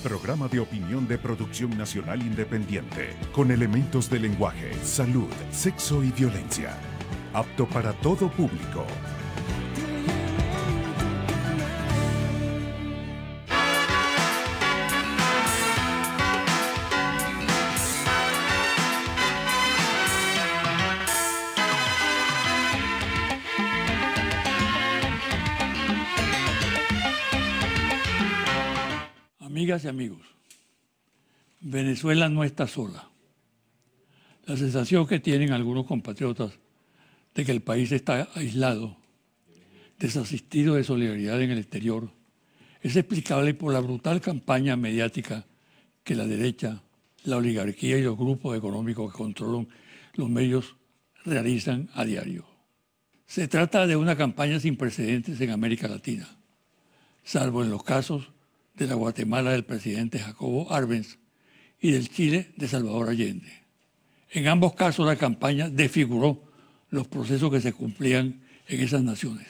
Programa de opinión de producción nacional independiente, con elementos de lenguaje, salud, sexo y violencia. Apto para todo público. Amigas y amigos, Venezuela no está sola. La sensación que tienen algunos compatriotas de que el país está aislado, desasistido de solidaridad en el exterior, es explicable por la brutal campaña mediática que la derecha, la oligarquía y los grupos económicos que controlan los medios realizan a diario. Se trata de una campaña sin precedentes en América Latina, salvo en los casos de la Guatemala del presidente Jacobo Arbenz y del Chile de Salvador Allende. En ambos casos la campaña desfiguró los procesos que se cumplían en esas naciones.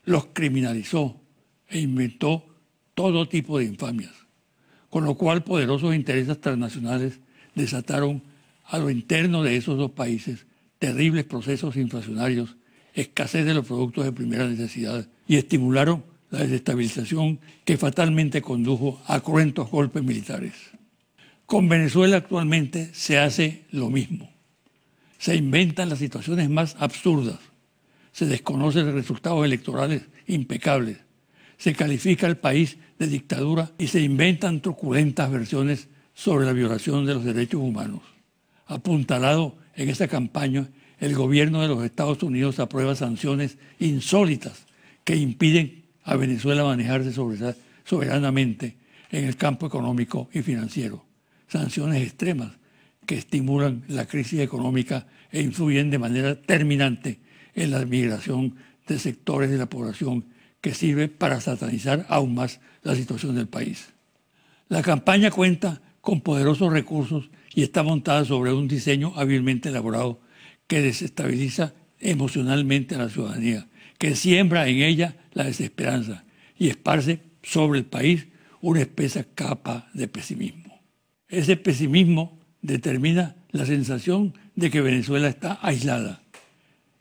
Los criminalizó e inventó todo tipo de infamias, con lo cual poderosos intereses transnacionales desataron a lo interno de esos dos países terribles procesos inflacionarios, escasez de los productos de primera necesidad y estimularon la desestabilización que fatalmente condujo a cruentos golpes militares. Con Venezuela actualmente se hace lo mismo. Se inventan las situaciones más absurdas, se desconocen resultados electorales impecables, se califica al país de dictadura y se inventan truculentas versiones sobre la violación de los derechos humanos. Apuntalado en esta campaña, el gobierno de los Estados Unidos aprueba sanciones insólitas que impiden a Venezuela manejarse soberanamente en el campo económico y financiero. Sanciones extremas que estimulan la crisis económica e influyen de manera terminante en la migración de sectores de la población que sirve para satanizar aún más la situación del país. La campaña cuenta con poderosos recursos y está montada sobre un diseño hábilmente elaborado que desestabiliza emocionalmente a la ciudadanía, que siembra en ella la desesperanza y esparce sobre el país una espesa capa de pesimismo. Ese pesimismo determina la sensación de que Venezuela está aislada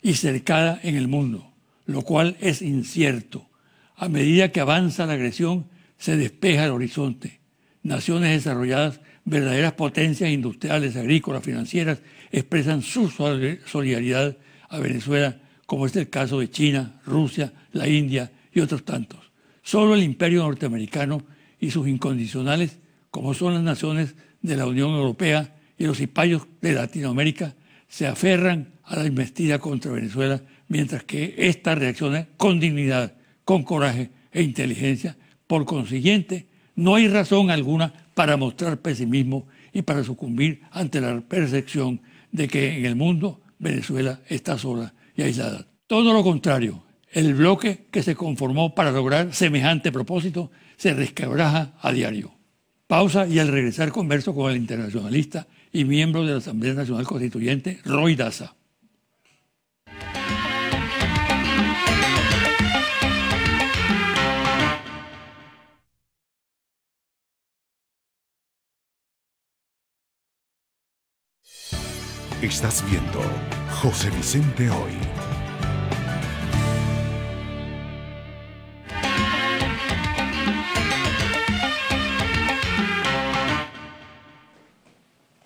y cercada en el mundo, lo cual es incierto. A medida que avanza la agresión, se despeja el horizonte. Naciones desarrolladas, verdaderas potencias industriales, agrícolas, financieras, expresan su solidaridad a Venezuela, como es el caso de China, Rusia, la India y otros tantos. Solo el imperio norteamericano y sus incondicionales, como son las naciones de la Unión Europea y los cipayos de Latinoamérica, se aferran a la embestida contra Venezuela, mientras que ésta reacciona con dignidad, con coraje e inteligencia. Por consiguiente, no hay razón alguna para mostrar pesimismo y para sucumbir ante la percepción de que en el mundo Venezuela está sola y aislada. Todo lo contrario, el bloque que se conformó para lograr semejante propósito se resquebraja a diario. Pausa y al regresar converso con el internacionalista y miembro de la Asamblea Nacional Constituyente, Roy Daza. Estás viendo José Vicente Hoy.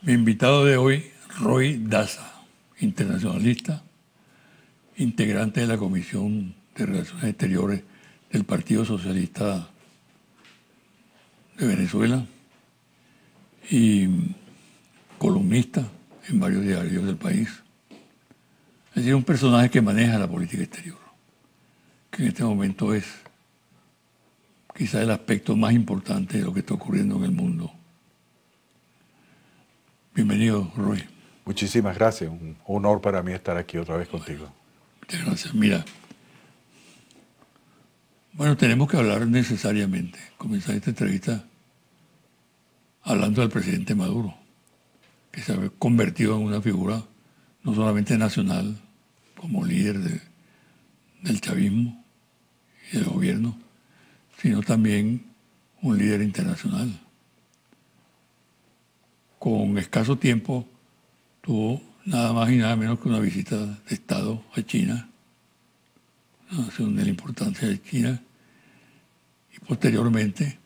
Mi invitado de hoy, Roy Daza, internacionalista, integrante de la Comisión de Relaciones Exteriores del Partido Socialista de Venezuela y columnista en varios diarios del país. Es decir, un personaje que maneja la política exterior, que en este momento es quizá el aspecto más importante de lo que está ocurriendo en el mundo. Bienvenido, Roy. Muchísimas gracias. Un honor para mí estar aquí otra vez contigo. Muchas gracias. Mira, bueno, tenemos que hablar necesariamente, comenzar esta entrevista hablando del presidente Maduro, que se ha convertido en una figura no solamente nacional, como líder del chavismo y del gobierno, sino también un líder internacional. Con escaso tiempo tuvo nada más y nada menos que una visita de Estado a China, una nación de la importancia de China, y posteriormente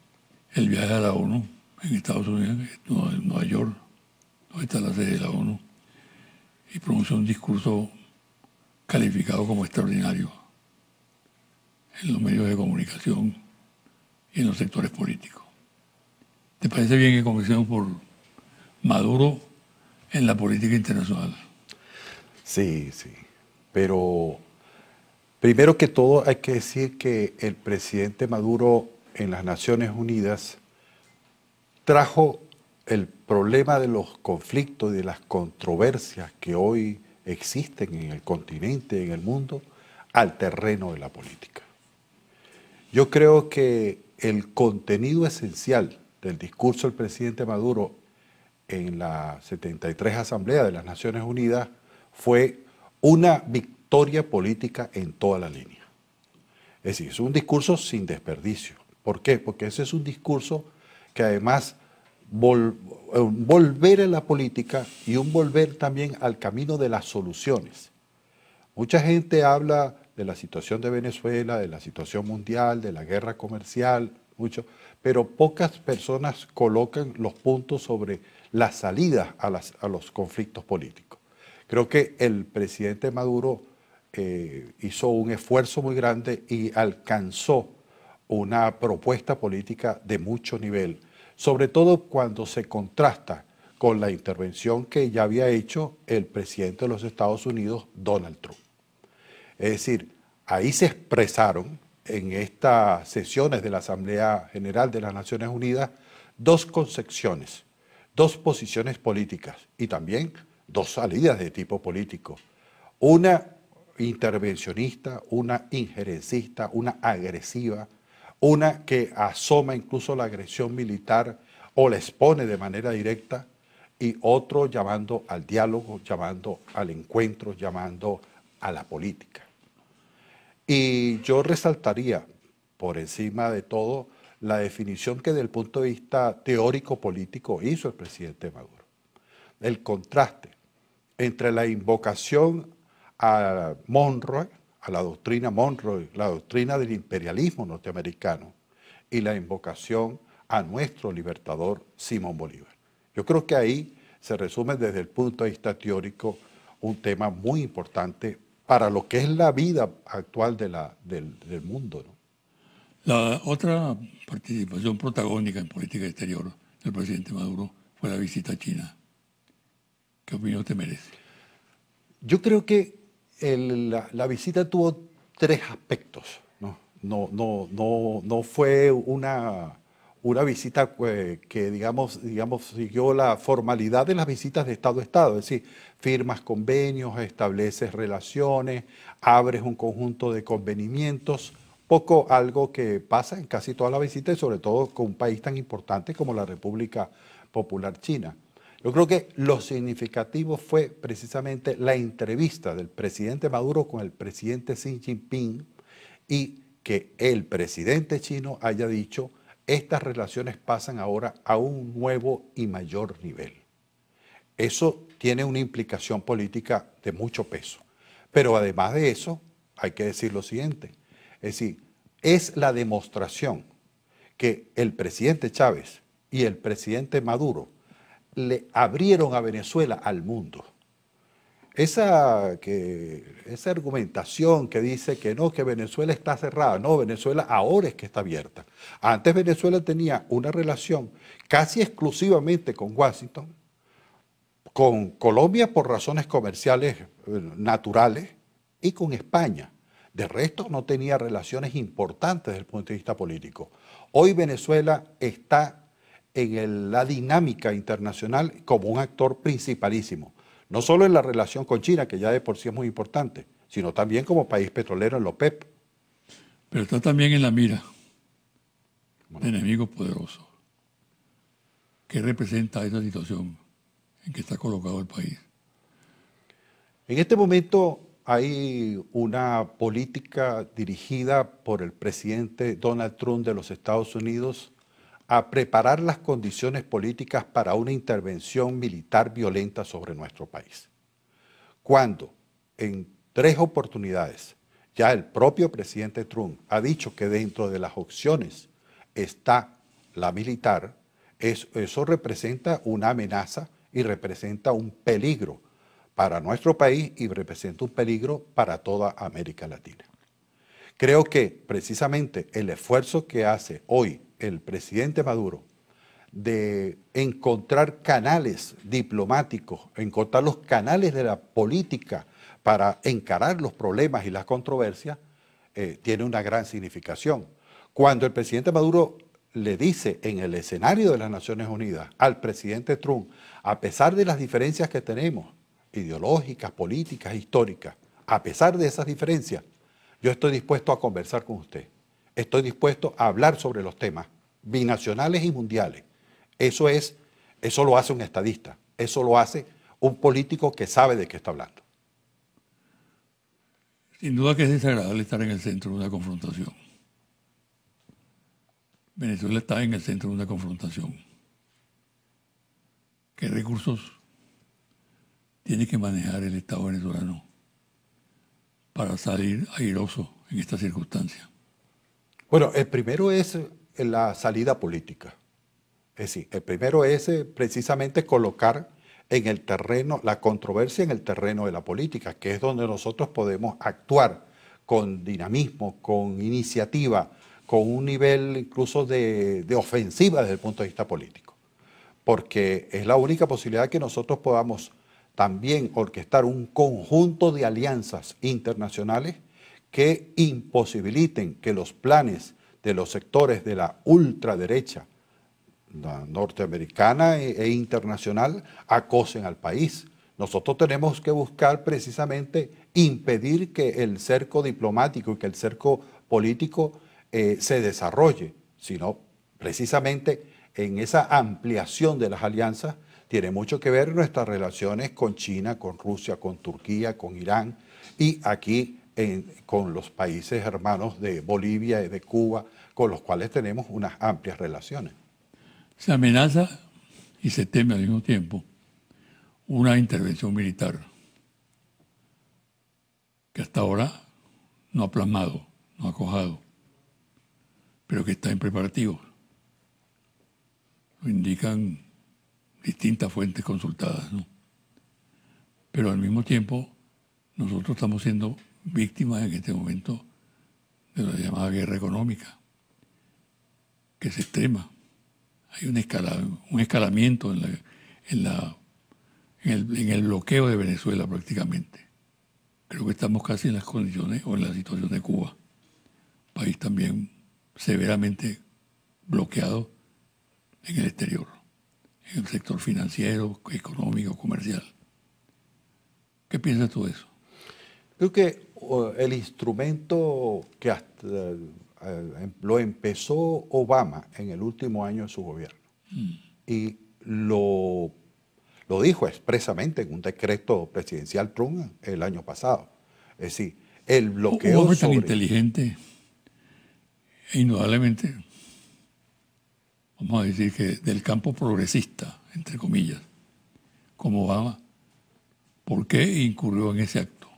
el viaje a la ONU en Estados Unidos, en Nueva York, donde está la sede de la ONU, y pronunció un discurso calificado como extraordinario en los medios de comunicación y en los sectores políticos. ¿Te parece bien que comencemos por Maduro en la política internacional? Sí, sí. Pero primero que todo hay que decir que el presidente Maduro en las Naciones Unidas trajo el problema de los conflictos y de las controversias que hoy existen en el continente y en el mundo al terreno de la política. Yo creo que el contenido esencial del discurso del presidente Maduro en la 73 Asamblea de las Naciones Unidas fue una victoria política en toda la línea. Es decir, es un discurso sin desperdicio. ¿Por qué? Porque ese es un discurso que además volver a la política y un volver también al camino de las soluciones. Mucha gente habla de la situación de Venezuela, de la situación mundial, de la guerra comercial, mucho, pero pocas personas colocan los puntos sobre las salidas a los conflictos políticos. Creo que el presidente Maduro hizo un esfuerzo muy grande y alcanzó una propuesta política de mucho nivel, sobre todo cuando se contrasta con la intervención que ya había hecho el presidente de los Estados Unidos, Donald Trump. Es decir, ahí se expresaron en estas sesiones de la Asamblea General de las Naciones Unidas dos concepciones, dos posiciones políticas y también dos salidas de tipo político. Una intervencionista, una injerencista, una agresiva, una que asoma incluso la agresión militar o la expone de manera directa, y otro llamando al diálogo, llamando al encuentro, llamando a la política. Y yo resaltaría, por encima de todo, la definición que desde el punto de vista teórico-político hizo el presidente Maduro. El contraste entre la invocación a Monroe, a la doctrina Monroe, la doctrina del imperialismo norteamericano, y la invocación a nuestro libertador Simón Bolívar. Yo creo que ahí se resume desde el punto de vista teórico un tema muy importante para lo que es la vida actual del mundo, ¿no? La otra participación protagónica en política exterior del presidente Maduro fue la visita a China. ¿Qué opinión te merece? Yo creo que la visita tuvo tres aspectos, ¿no? No fue una visita que digamos, siguió la formalidad de las visitas de Estado a Estado, es decir, firmas convenios, estableces relaciones, abres un conjunto de convenimientos, poco algo que pasa en casi todas las visitas y sobre todo con un país tan importante como la República Popular China. Yo creo que lo significativo fue precisamente la entrevista del presidente Maduro con el presidente Xi Jinping y que el presidente chino haya dicho: estas relaciones pasan ahora a un nuevo y mayor nivel. Eso tiene una implicación política de mucho peso. Pero además de eso, hay que decir lo siguiente. Es decir, es la demostración que el presidente Chávez y el presidente Maduro le abrieron a Venezuela al mundo. Esa argumentación que dice que no, que Venezuela está cerrada. No, Venezuela ahora es que está abierta. Antes Venezuela tenía una relación casi exclusivamente con Washington, con Colombia por razones comerciales naturales y con España. De resto no tenía relaciones importantes desde el punto de vista político. Hoy Venezuela está en la dinámica internacional como un actor principalísimo. No solo en la relación con China, que ya de por sí es muy importante, sino también como país petrolero en la OPEP. Pero está también en la mira de enemigos poderosos. ¿Qué representa esa situación en que está colocado el país? En este momento hay una política dirigida por el presidente Donald Trump de los Estados Unidos a preparar las condiciones políticas para una intervención militar violenta sobre nuestro país. Cuando en 3 oportunidades ya el propio presidente Trump ha dicho que dentro de las opciones está la militar, eso representa una amenaza y representa un peligro para nuestro país y representa un peligro para toda América Latina. Creo que precisamente el esfuerzo que hace hoy el presidente Maduro de encontrar canales diplomáticos, encontrar los canales de la política para encarar los problemas y las controversias, tiene una gran significación. Cuando el presidente Maduro le dice en el escenario de las Naciones Unidas al presidente Trump, a pesar de las diferencias que tenemos, ideológicas, políticas, históricas, a pesar de esas diferencias, yo estoy dispuesto a conversar con usted. Estoy dispuesto a hablar sobre los temas binacionales y mundiales. Eso lo hace un estadista. Eso lo hace un político que sabe de qué está hablando. Sin duda que es desagradable estar en el centro de una confrontación. Venezuela está en el centro de una confrontación. ¿Qué recursos tiene que manejar el Estado venezolano para salir airoso en esta circunstancia? Bueno, el primero es la salida política. Es decir, el primero es precisamente colocar en el terreno, la controversia en el terreno de la política, que es donde nosotros podemos actuar con dinamismo, con iniciativa, con un nivel incluso de ofensiva desde el punto de vista político. Porque es la única posibilidad que nosotros podamos también orquestar un conjunto de alianzas internacionales que imposibiliten que los planes de los sectores de la ultraderecha norteamericana e internacional acosen al país. Nosotros tenemos que buscar precisamente impedir que el cerco diplomático y que el cerco político se desarrolle, sino precisamente en esa ampliación de las alianzas tiene mucho que ver nuestras relaciones con China, con Rusia, con Turquía, con Irán y aquí con los países hermanos de Bolivia y de Cuba, con los cuales tenemos unas amplias relaciones. Se amenaza y se teme al mismo tiempo una intervención militar que hasta ahora no ha plasmado, no ha cuajado, pero que está en preparativos. Lo indican distintas fuentes consultadas, ¿no? Pero al mismo tiempo nosotros estamos siendo víctimas en este momento de la llamada guerra económica, que se extrema. Hay un escalamiento en el bloqueo de Venezuela prácticamente. Creo que estamos casi en las condiciones o en la situación de Cuba, país también severamente bloqueado en el exterior, en el sector financiero, económico, comercial. ¿Qué piensas tú de eso? Creo que el instrumento que lo empezó Obama en el último año de su gobierno y lo dijo expresamente en un decreto presidencial Trump el año pasado. Es decir, el bloqueo un hombre tan inteligente e indudablemente, vamos a decir que del campo progresista, entre comillas, como Obama, ¿por qué incurrió en ese acto?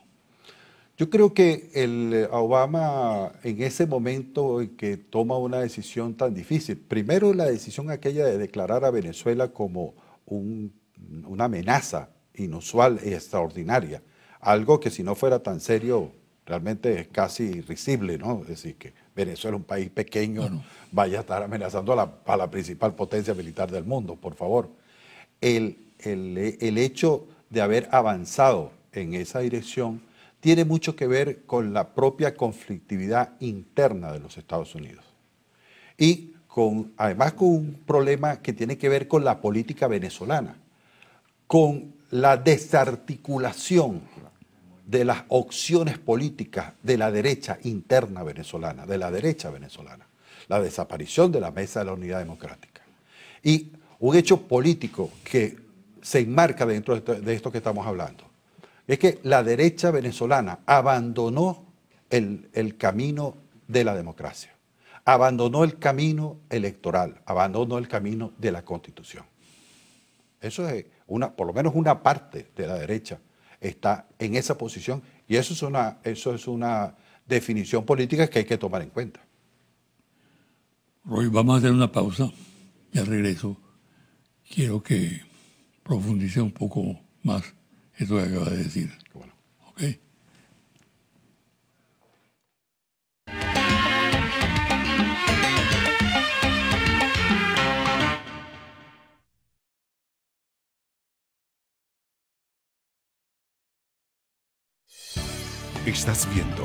Yo creo que Obama en ese momento en que toma una decisión tan difícil, primero la decisión aquella de declarar a Venezuela como una amenaza inusual y extraordinaria, algo que si no fuera tan serio realmente es casi risible, ¿no? Es decir, que Venezuela, un país pequeño, bueno, vaya a estar amenazando a la principal potencia militar del mundo, por favor. El hecho de haber avanzado en esa dirección tiene mucho que ver con la propia conflictividad interna de los Estados Unidos. Y además con un problema que tiene que ver con la política venezolana, con la desarticulación de las opciones políticas de la derecha interna venezolana, de la derecha venezolana, la desaparición de la Mesa de la Unidad Democrática. Y un hecho político que se enmarca dentro de esto que estamos hablando es que la derecha venezolana abandonó el camino de la democracia, abandonó el camino electoral, abandonó el camino de la Constitución. Eso es por lo menos una parte de la derecha está en esa posición, y eso es una definición política que hay que tomar en cuenta. Roy, vamos a hacer una pausa y al regreso quiero que profundice un poco más eso que acaba de decir. Bueno. ¿Ok? Estás viendo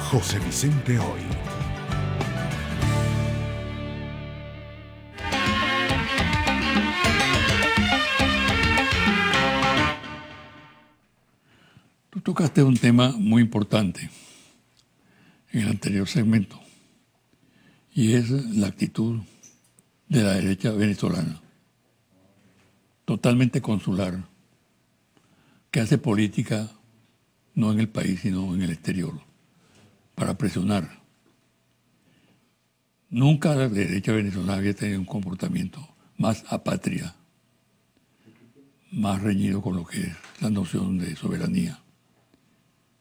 José Vicente Hoy. Tú tocaste un tema muy importante en el anterior segmento, y es la actitud de la derecha venezolana, totalmente consular, que hace política no en el país, sino en el exterior, para presionar. Nunca la derecha venezolana había tenido un comportamiento más apátrida, más reñido con lo que es la noción de soberanía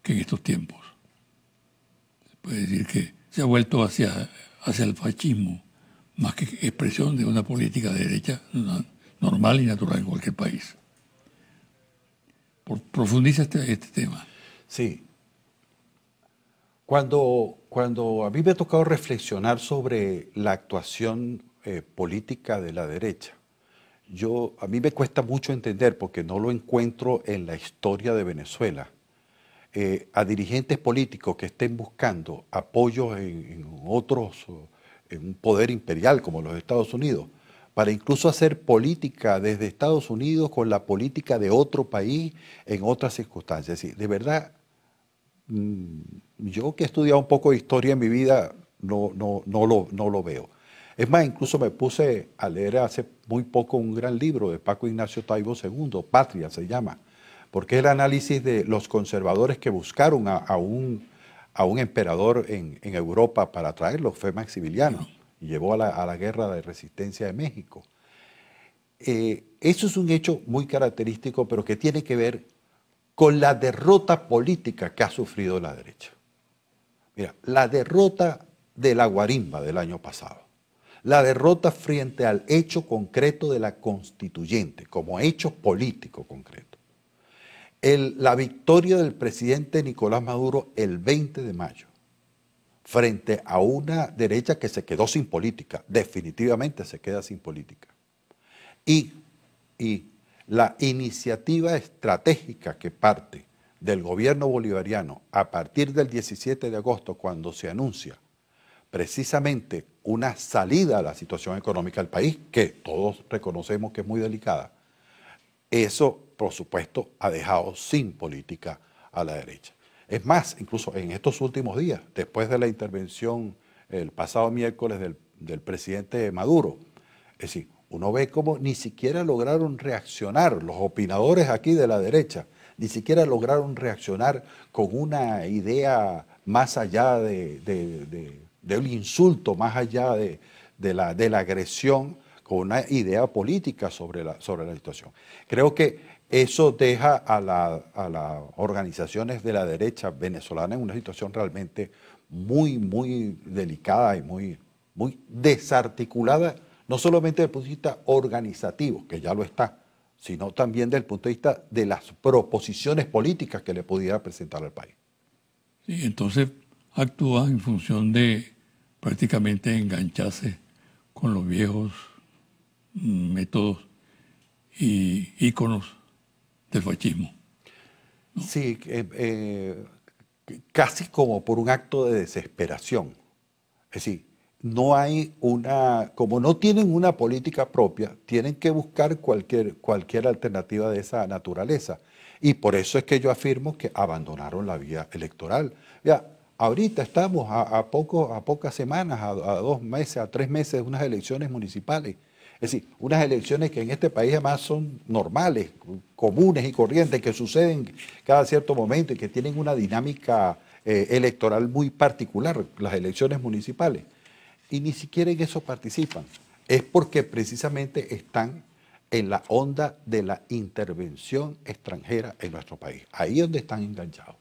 que en estos tiempos. Se puede decir que se ha vuelto hacia el fascismo, más que expresión de una política de derecha normal y natural en cualquier país. Profundiza este tema. Sí. Cuando a mí me ha tocado reflexionar sobre la actuación política de la derecha, a mí me cuesta mucho entender, porque no lo encuentro en la historia de Venezuela, a dirigentes políticos que estén buscando apoyo en un poder imperial como los Estados Unidos, para incluso hacer política desde Estados Unidos con la política de otro país en otras circunstancias. Es decir, de verdad, yo que he estudiado un poco de historia en mi vida, no lo veo. Es más, incluso me puse a leer hace muy poco un gran libro de Paco Ignacio Taibo II, Patria se llama, porque es el análisis de los conservadores que buscaron a un emperador en Europa para traerlo, fue Maximiliano, y llevó a la guerra de resistencia de México. Eso es un hecho muy característico, pero que tiene que ver con la derrota política que ha sufrido la derecha. Mira, la derrota de la guarimba del año pasado, la derrota frente al hecho concreto de la constituyente, como hecho político concreto, la victoria del presidente Nicolás Maduro el 20 de mayo, frente a una derecha que se quedó sin política, definitivamente se queda sin política, y la iniciativa estratégica que parte del gobierno bolivariano a partir del 17 de agosto, cuando se anuncia precisamente una salida a la situación económica del país, que todos reconocemos que es muy delicada, eso, por supuesto, ha dejado sin política a la derecha. Es más, incluso en estos últimos días, después de la intervención el pasado miércoles del presidente Maduro, es decir, uno ve cómo ni siquiera lograron reaccionar, los opinadores aquí de la derecha, ni siquiera lograron reaccionar con una idea más allá de un insulto, más allá de la agresión, con una idea política sobre la situación. Creo que eso deja a las organizaciones de la derecha venezolana en una situación realmente muy, muy delicada y muy desarticulada, no solamente desde el punto de vista organizativo, que ya lo está, sino también desde el punto de vista de las proposiciones políticas que le pudiera presentar al país. Sí, entonces actúa en función de prácticamente engancharse con los viejos métodos y íconos del fascismo, ¿no? Sí, casi como por un acto de desesperación. Es decir, no hay como no tienen una política propia, tienen que buscar cualquier alternativa de esa naturaleza. Y por eso es que yo afirmo que abandonaron la vía electoral. Ya, ahorita estamos a pocas semanas, a 2 meses, a 3 meses de unas elecciones municipales. Es decir, unas elecciones que en este país además son normales, comunes y corrientes, que suceden cada cierto momento y que tienen una dinámica electoral muy particular, las elecciones municipales. y ni siquiera en eso participan. Es porque precisamente están en la onda de la intervención extranjera en nuestro país. Ahí es donde están enganchados.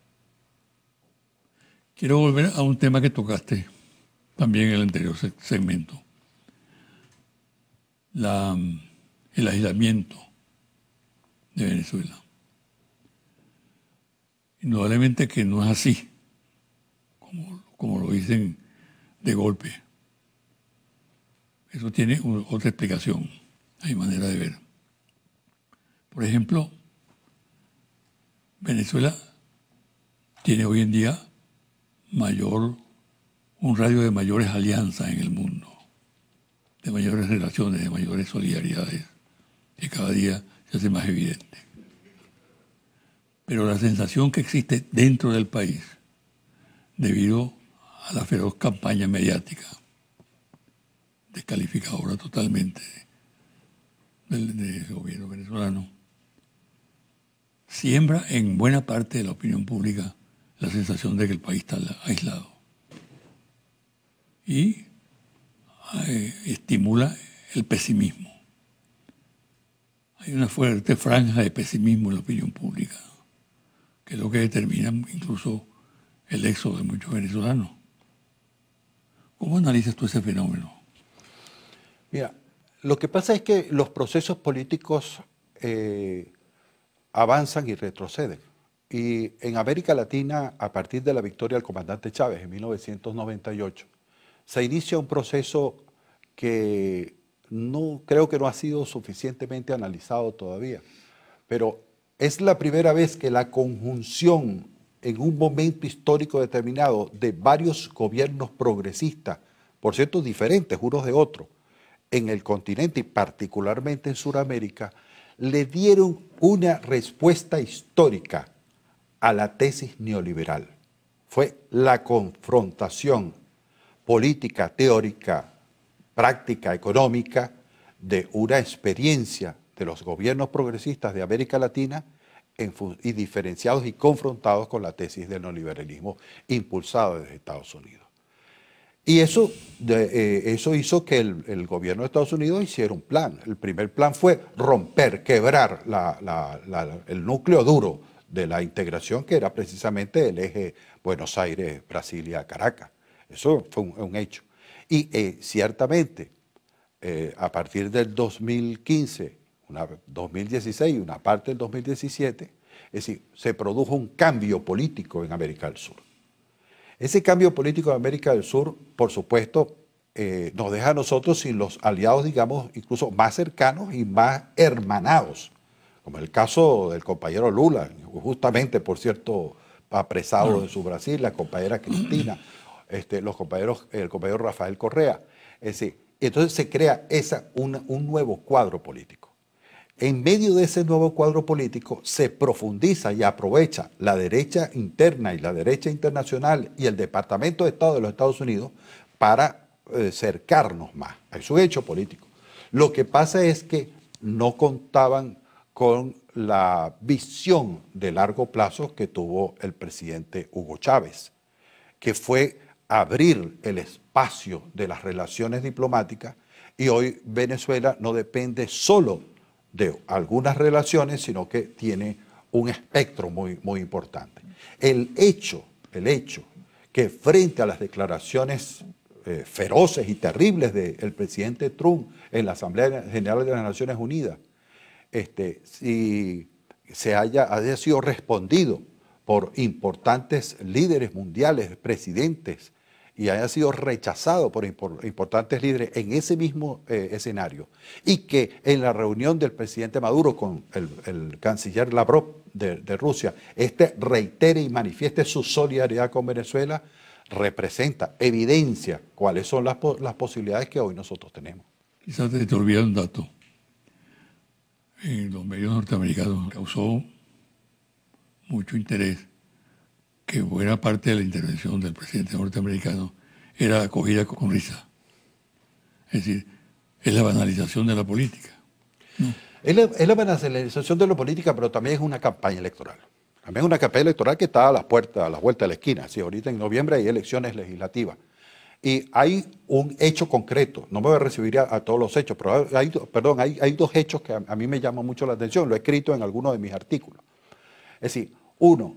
Quiero volver a un tema que tocaste también en el anterior segmento. El aislamiento de Venezuela. Indudablemente que no es así, como lo dicen de golpe. Eso tiene otra explicación, hay manera de ver. Por ejemplo, Venezuela tiene hoy en día un radio de mayores alianzas en el mundo, de mayores relaciones, de mayores solidaridades, que cada día se hace más evidente. Pero la sensación que existe dentro del país, debido a la feroz campaña mediática, descalificadora totalmente del gobierno venezolano, siembra en buena parte de la opinión pública la sensación de que el país está aislado. Y estimula el pesimismo. Hay una fuerte franja de pesimismo en la opinión pública, que es lo que determina incluso el éxodo de muchos venezolanos. ¿Cómo analizas tú ese fenómeno? Mira, lo que pasa es que los procesos políticos avanzan y retroceden. Y en América Latina, a partir de la victoria del comandante Chávez en 1998, se inicia un proceso que creo que no ha sido suficientemente analizado todavía, pero es la primera vez que la conjunción en un momento histórico determinado de varios gobiernos progresistas, por cierto diferentes unos de otros, en el continente y particularmente en Sudamérica, le dieron una respuesta histórica a la tesis neoliberal. Fue la confrontación política, teórica, práctica, económica, de una experiencia de los gobiernos progresistas de América Latina y diferenciados y confrontados con la tesis del neoliberalismo impulsado desde Estados Unidos. Y eso hizo que el gobierno de Estados Unidos hiciera un plan. El primer plan fue romper, quebrar el núcleo duro de la integración, que era precisamente el eje Buenos Aires, Brasilia, Caracas. Eso fue un hecho. Y ciertamente, a partir del 2015, 2016 y una parte del 2017, es decir, se produjo un cambio político en América del Sur. Ese cambio político en América del Sur, por supuesto, nos deja a nosotros sin los aliados, digamos, incluso más cercanos y más hermanados, como el caso del compañero Lula, justamente, por cierto, apresado en su Brasil, la compañera Cristina, el compañero Rafael Correa. Es decir, entonces se crea un nuevo cuadro político. En medio de ese nuevo cuadro político se profundiza y aprovecha la derecha interna y la derecha internacional y el Departamento de Estado de los Estados Unidos para cercarnos más. Es un hecho político. Lo que pasa es que no contaban con la visión de largo plazo que tuvo el presidente Hugo Chávez, que fue abrir el espacio de las relaciones diplomáticas, y hoy Venezuela no depende solo de algunas relaciones, sino que tiene un espectro muy importante. El hecho que frente a las declaraciones feroces y terribles del presidente Trump en la Asamblea General de las Naciones Unidas, si haya sido respondido por importantes líderes mundiales, presidentes, y haya sido rechazado por importantes líderes en ese mismo escenario, y que en la reunión del presidente Maduro con el canciller Lavrov de Rusia, reitere y manifieste su solidaridad con Venezuela, representa, evidencia cuáles son las posibilidades que hoy nosotros tenemos. Quizás te olvida un dato. En los medios norteamericanos causó mucho interés que buena parte de la intervención del presidente norteamericano era acogida con risa. Es decir, es la banalización de la política, ¿no? Es la banalización de la política, pero también es una campaña electoral. También es una campaña electoral que está a las vueltas de la esquina. Sí, ahorita en noviembre hay elecciones legislativas. Y hay un hecho concreto, no me voy a referir a todos los hechos, pero hay dos hechos que a mí me llaman mucho la atención, lo he escrito en algunos de mis artículos. Es decir, uno,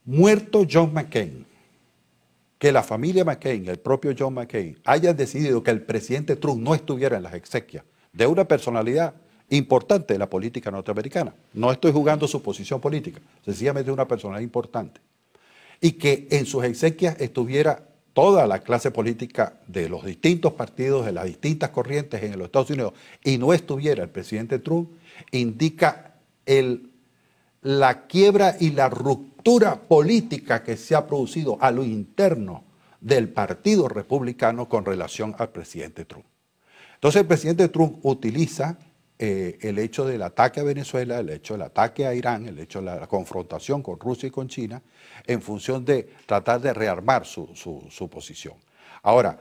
muerto John McCain, que la familia McCain, el propio John McCain, hayan decidido que el presidente Trump no estuviera en las exequias de una personalidad importante de la política norteamericana. No estoy jugando su posición política, sencillamente una personalidad importante. Y que en sus exequias estuviera toda la clase política de los distintos partidos, de las distintas corrientes en los Estados Unidos, y no estuviera el presidente Trump, indica la quiebra y la ruptura política que se ha producido a lo interno del Partido Republicano con relación al presidente Trump. Entonces el presidente Trump utiliza el hecho del ataque a Venezuela, el hecho del ataque a Irán, el hecho de la confrontación con Rusia y con China, en función de tratar de rearmar su posición. Ahora,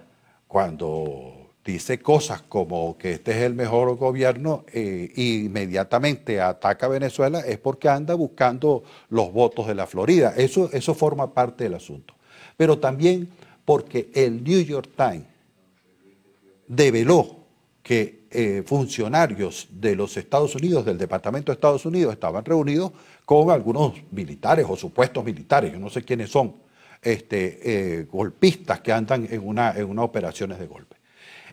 cuando dice cosas como que este es el mejor gobierno e inmediatamente ataca a Venezuela, es porque anda buscando los votos de la Florida. Eso forma parte del asunto. Pero también porque el New York Times develó que funcionarios de los Estados Unidos, del Departamento de Estados Unidos, estaban reunidos con algunos militares o supuestos militares, yo no sé quiénes son, golpistas que andan en unas operaciones de golpe.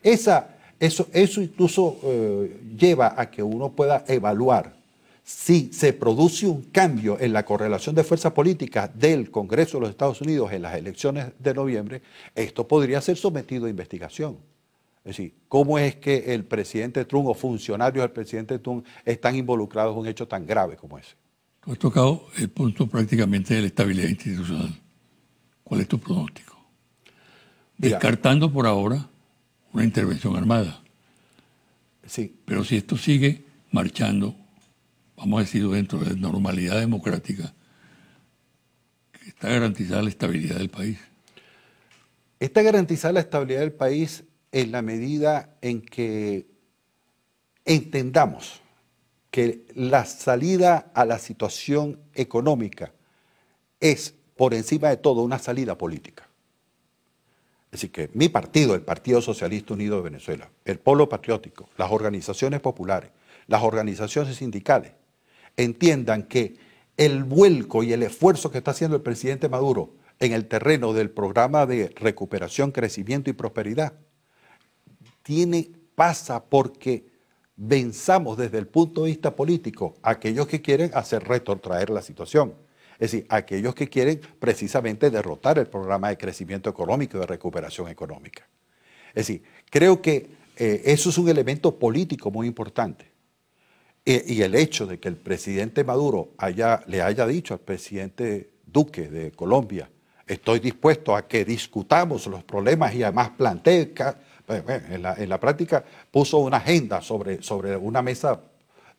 Eso incluso lleva a que uno pueda evaluar si se produce un cambio en la correlación de fuerzas políticas del Congreso de los Estados Unidos en las elecciones de noviembre. Esto podría ser sometido a investigación. Es decir, ¿cómo es que el presidente Trump o funcionarios del presidente Trump están involucrados en un hecho tan grave como ese? Tú has tocado el punto prácticamente de la estabilidad institucional. ¿Cuál es tu pronóstico? Mira, descartando por ahora una intervención armada. Sí. Pero si esto sigue marchando, vamos a decir, dentro de la normalidad democrática, está garantizada la estabilidad del país. Está garantizada la estabilidad del país en la medida en que entendamos que la salida a la situación económica es, por encima de todo, una salida política. Es decir, que mi partido, el Partido Socialista Unido de Venezuela, el Polo Patriótico, las organizaciones populares, las organizaciones sindicales, entiendan que el vuelco y el esfuerzo que está haciendo el presidente Maduro en el terreno del programa de recuperación, crecimiento y prosperidad, pasa porque venzamos desde el punto de vista político a aquellos que quieren hacer retrotraer la situación. Es decir, aquellos que quieren precisamente derrotar el programa de crecimiento económico y de recuperación económica. Es decir, creo que eso es un elemento político muy importante. Y el hecho de que el presidente Maduro le haya dicho al presidente Duque de Colombia, estoy dispuesto a que discutamos los problemas y además plantee, en la práctica puso una agenda sobre una mesa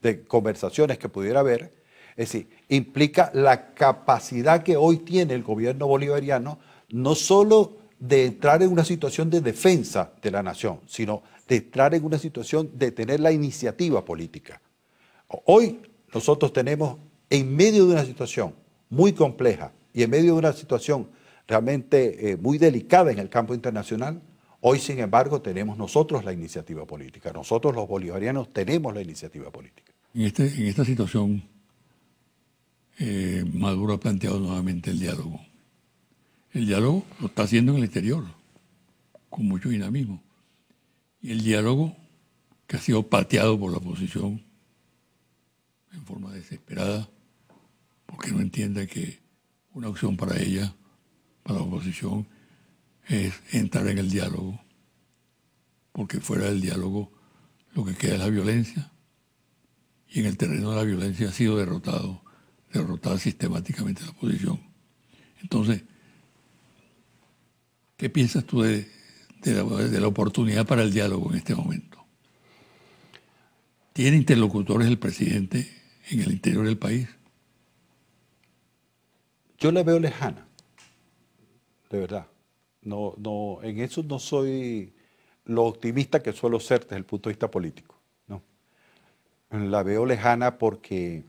de conversaciones que pudiera haber. Es decir, implica la capacidad que hoy tiene el gobierno bolivariano no solo de entrar en una situación de defensa de la nación, sino de entrar en una situación de tener la iniciativa política. Hoy nosotros tenemos, en medio de una situación muy compleja y en medio de una situación realmente muy delicada en el campo internacional, hoy, sin embargo, tenemos nosotros la iniciativa política. Nosotros los bolivarianos tenemos la iniciativa política. En esta situación, Maduro ha planteado nuevamente el diálogo. El diálogo lo está haciendo en el exterior, con mucho dinamismo. Y el diálogo que ha sido pateado por la oposición en forma desesperada, porque no entiende que una opción para ella, para la oposición, es entrar en el diálogo, porque fuera del diálogo lo que queda es la violencia, y en el terreno de la violencia ha sido derrotada sistemáticamente la oposición. Entonces, ¿qué piensas tú de la oportunidad para el diálogo en este momento? ¿Tiene interlocutores el presidente en el interior del país? Yo la veo lejana, de verdad. No, en eso no soy lo optimista que suelo ser desde el punto de vista político. No. La veo lejana porque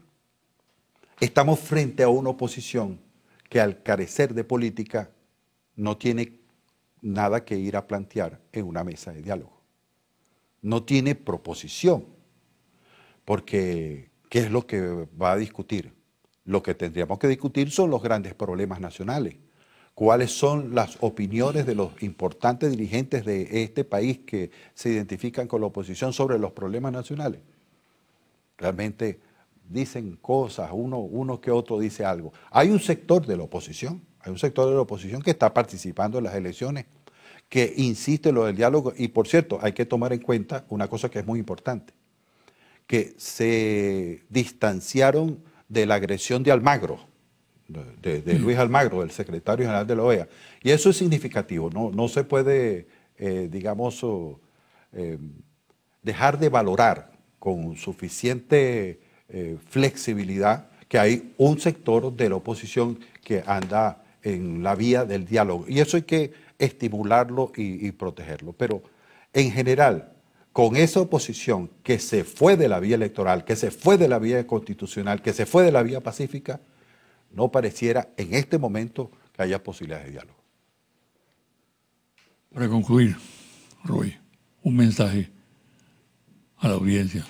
estamos frente a una oposición que al carecer de política no tiene nada que ir a plantear en una mesa de diálogo. No tiene proposición, porque ¿qué es lo que va a discutir? Lo que tendríamos que discutir son los grandes problemas nacionales. ¿Cuáles son las opiniones de los importantes dirigentes de este país que se identifican con la oposición sobre los problemas nacionales? Realmente dicen cosas, uno que otro dice algo. Hay un sector de la oposición, que está participando en las elecciones, que insiste en lo del diálogo, y por cierto, hay que tomar en cuenta una cosa que es muy importante, que se distanciaron de la agresión de Almagro, de Luis Almagro, el secretario general de la OEA. Y eso es significativo, no se puede, dejar de valorar con suficiente flexibilidad que hay un sector de la oposición que anda en la vía del diálogo. Y eso hay que estimularlo y protegerlo. Pero en general, con esa oposición que se fue de la vía electoral, que se fue de la vía constitucional, que se fue de la vía pacífica, no pareciera en este momento que haya posibilidades de diálogo. Para concluir, Roy, un mensaje a la audiencia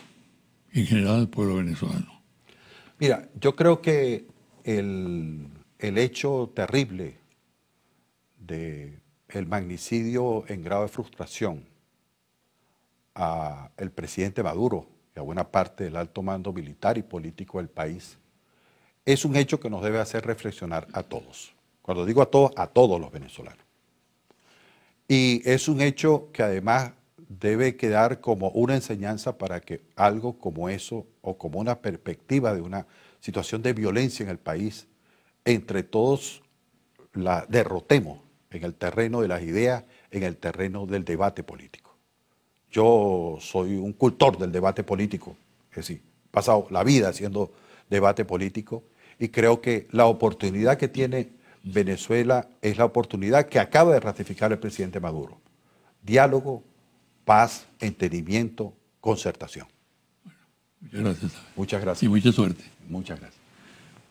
y en general al pueblo venezolano. Mira, yo creo que el hecho terrible del magnicidio en grado de frustración al presidente Maduro y a buena parte del alto mando militar y político del país es un hecho que nos debe hacer reflexionar a todos. Cuando digo a todos los venezolanos. Y es un hecho que además debe quedar como una enseñanza para que algo como eso o como una perspectiva de una situación de violencia en el país, entre todos la derrotemos en el terreno de las ideas, en el terreno del debate político. Yo soy un cultor del debate político, es decir, he pasado la vida haciendo debate político y creo que la oportunidad que tiene Venezuela es la oportunidad que acaba de ratificar el presidente Maduro. Diálogo, paz, entendimiento, concertación. Muchas gracias. Muchas gracias. Y mucha suerte. Muchas gracias.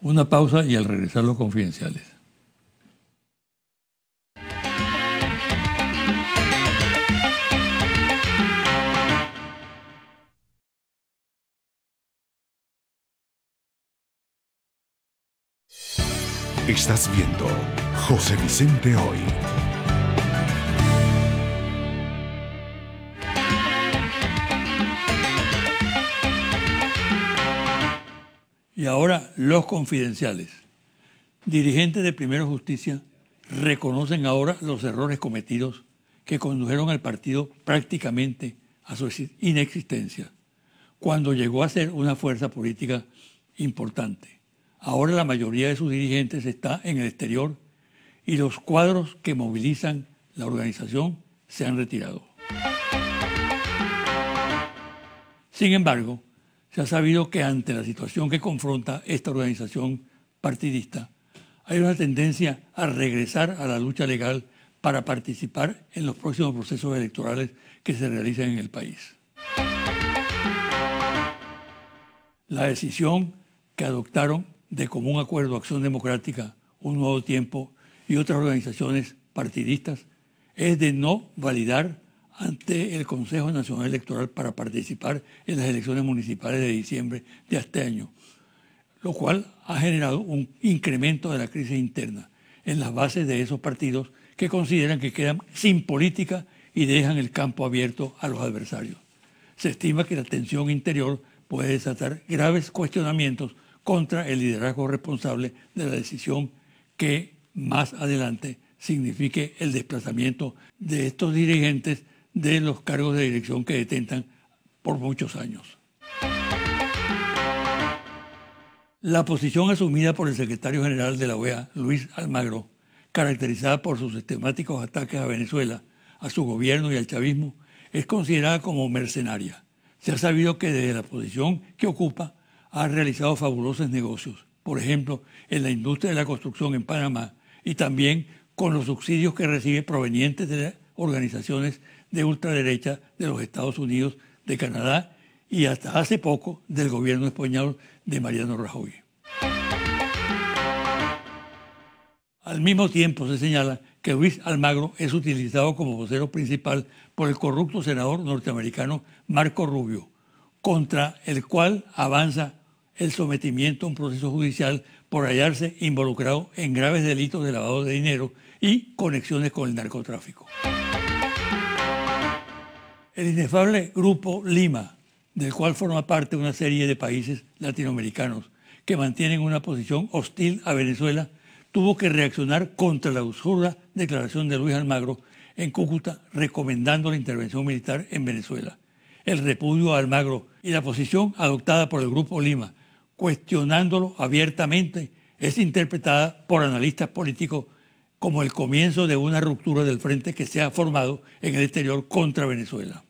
Una pausa y al regresar los confidenciales. Estás viendo José Vicente Hoy. Y ahora los confidenciales. Dirigentes de Primero Justicia reconocen ahora los errores cometidos que condujeron al partido prácticamente a su inexistencia, cuando llegó a ser una fuerza política importante. Ahora la mayoría de sus dirigentes está en el exterior y los cuadros que movilizan la organización se han retirado. Sin embargo, se ha sabido que ante la situación que confronta esta organización partidista, hay una tendencia a regresar a la lucha legal para participar en los próximos procesos electorales que se realicen en el país. La decisión que adoptaron de común acuerdo Acción Democrática, Un Nuevo Tiempo y otras organizaciones partidistas es de no validar ante el Consejo Nacional Electoral para participar en las elecciones municipales de diciembre de este año, lo cual ha generado un incremento de la crisis interna en las bases de esos partidos que consideran que quedan sin política y dejan el campo abierto a los adversarios. Se estima que la tensión interior puede desatar graves cuestionamientos contra el liderazgo responsable de la decisión que más adelante signifique el desplazamiento de estos dirigentes de los cargos de dirección que detentan por muchos años. La posición asumida por el secretario general de la OEA, Luis Almagro, caracterizada por sus sistemáticos ataques a Venezuela, a su gobierno y al chavismo, es considerada como mercenaria. Se ha sabido que desde la posición que ocupa ha realizado fabulosos negocios, por ejemplo, en la industria de la construcción en Panamá y también con los subsidios que recibe provenientes de organizaciones de ultraderecha de los Estados Unidos, de Canadá y hasta hace poco del gobierno español de Mariano Rajoy. Al mismo tiempo se señala que Luis Almagro es utilizado como vocero principal por el corrupto senador norteamericano Marco Rubio, contra el cual avanza el sometimiento a un proceso judicial por hallarse involucrado en graves delitos de lavado de dinero y conexiones con el narcotráfico. El inefable Grupo Lima, del cual forma parte una serie de países latinoamericanos que mantienen una posición hostil a Venezuela, tuvo que reaccionar contra la absurda declaración de Luis Almagro en Cúcuta recomendando la intervención militar en Venezuela. El repudio a Almagro y la posición adoptada por el Grupo Lima, cuestionándolo abiertamente, es interpretada por analistas políticos como el comienzo de una ruptura del frente que se ha formado en el exterior contra Venezuela.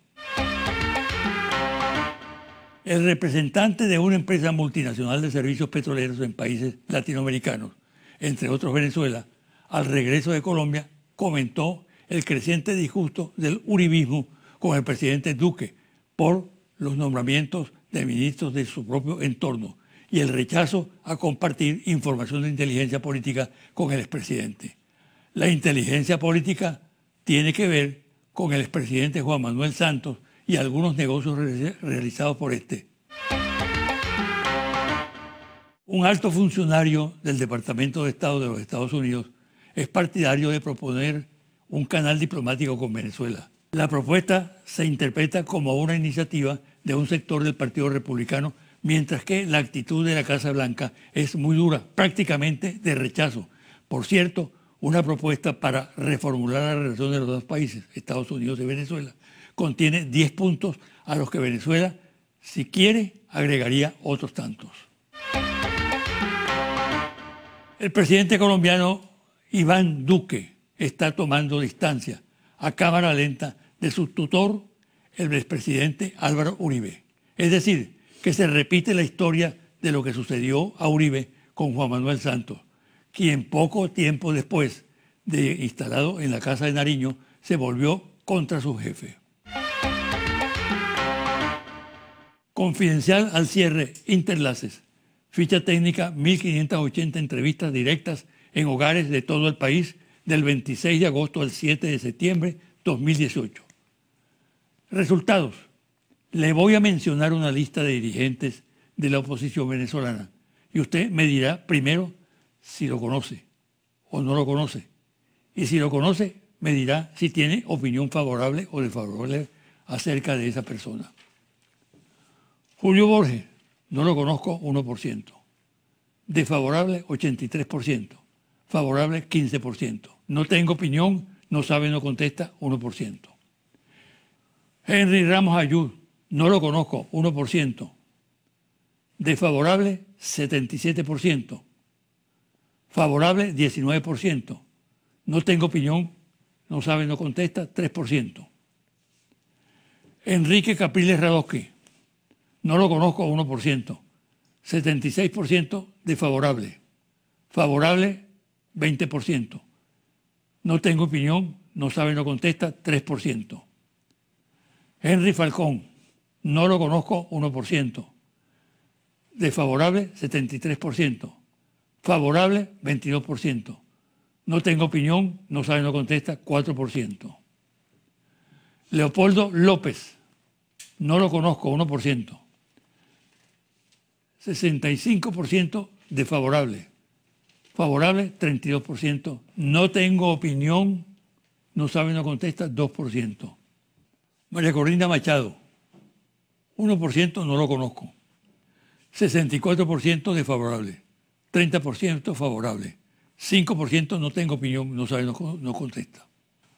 El representante de una empresa multinacional de servicios petroleros en países latinoamericanos, entre otros Venezuela, al regreso de Colombia, comentó el creciente disgusto del uribismo con el presidente Duque por los nombramientos de ministros de su propio entorno y el rechazo a compartir información de inteligencia política con el expresidente. La inteligencia política tiene que ver con el expresidente Juan Manuel Santos y algunos negocios realizados por este. Un alto funcionario del Departamento de Estado de los Estados Unidos es partidario de proponer un canal diplomático con Venezuela. La propuesta se interpreta como una iniciativa de un sector del Partido Republicano, mientras que la actitud de la Casa Blanca es muy dura, prácticamente de rechazo. Por cierto, una propuesta para reformular la relación de los dos países, Estados Unidos y Venezuela, contiene 10 puntos a los que Venezuela, si quiere, agregaría otros tantos. El presidente colombiano Iván Duque está tomando distancia a cámara lenta de su tutor, el expresidente Álvaro Uribe. Es decir, que se repite la historia de lo que sucedió a Uribe con Juan Manuel Santos, quien poco tiempo después de instalado en la Casa de Nariño se volvió contra su jefe. Confidencial al cierre, Interlaces. Ficha técnica, 1.580 entrevistas directas en hogares de todo el país del 26 de agosto al 7 de septiembre 2018. Resultados. Le voy a mencionar una lista de dirigentes de la oposición venezolana y usted me dirá primero si lo conoce o no lo conoce. Y si lo conoce, me dirá si tiene opinión favorable o desfavorable acerca de esa persona. Julio Borges. No lo conozco, 1%. Desfavorable, 83%. Favorable, 15%. No tengo opinión, no sabe, no contesta, 1%. Henry Ramos Ayud. No lo conozco, 1%. Desfavorable, 77%. Favorable, 19%. No tengo opinión, no sabe, no contesta, 3%. Enrique Capriles Radosky. No lo conozco, 1%. 76% desfavorable. Favorable, 20%. No tengo opinión, no sabe, no contesta, 3%. Henry Falcón. No lo conozco, 1%. Desfavorable, 73%. Favorable, 22%. No tengo opinión, no sabe, no contesta, 4%. Leopoldo López. No lo conozco, 1%. 65% desfavorable. Favorable, 32%. No tengo opinión, no sabe, no contesta, 2%. María Corina Machado. 1% no lo conozco. 64% desfavorable. 30% favorable. 5% no tengo opinión, no sabe, no contesta.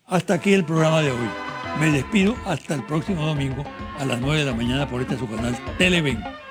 Hasta aquí el programa de hoy. Me despido hasta el próximo domingo a las 9 de la mañana por este su canal Televen.